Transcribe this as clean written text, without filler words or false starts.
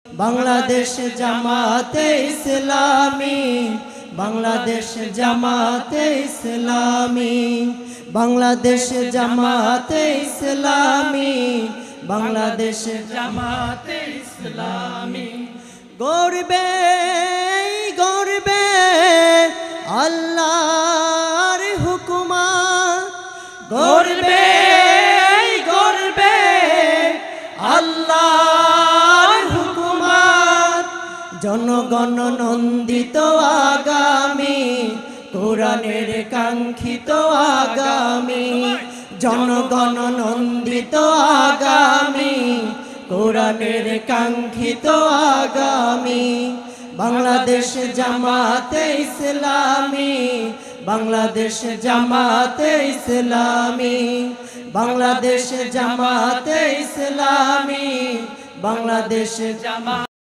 বাংলাদেশ জামাতে ইসলামী, বাংলাদেশ জামাতে ইসলামী, বাংলাদেশ জামাতে ইসলামী, বাংলাদেশ জামাতে ইসলামী। গর্বে গর্বে আল্লাহর হুকুমত, গর্বে গর্বে আল্লাহর হুকুমত, জনগণ নন্দিত আগামী, কোরআনের কাঙ্ক্ষিত আগামী, জনগণ নন্দিত আগামী, কোরআনের কাঙ্ক্ষিত আগামী। বাংলাদেশ জামাতে ইসলামী, বাংলাদেশ জামাতে ইসলামী, বাংলাদেশ জামাতে ইসলামী, বাংলাদেশ জামাত।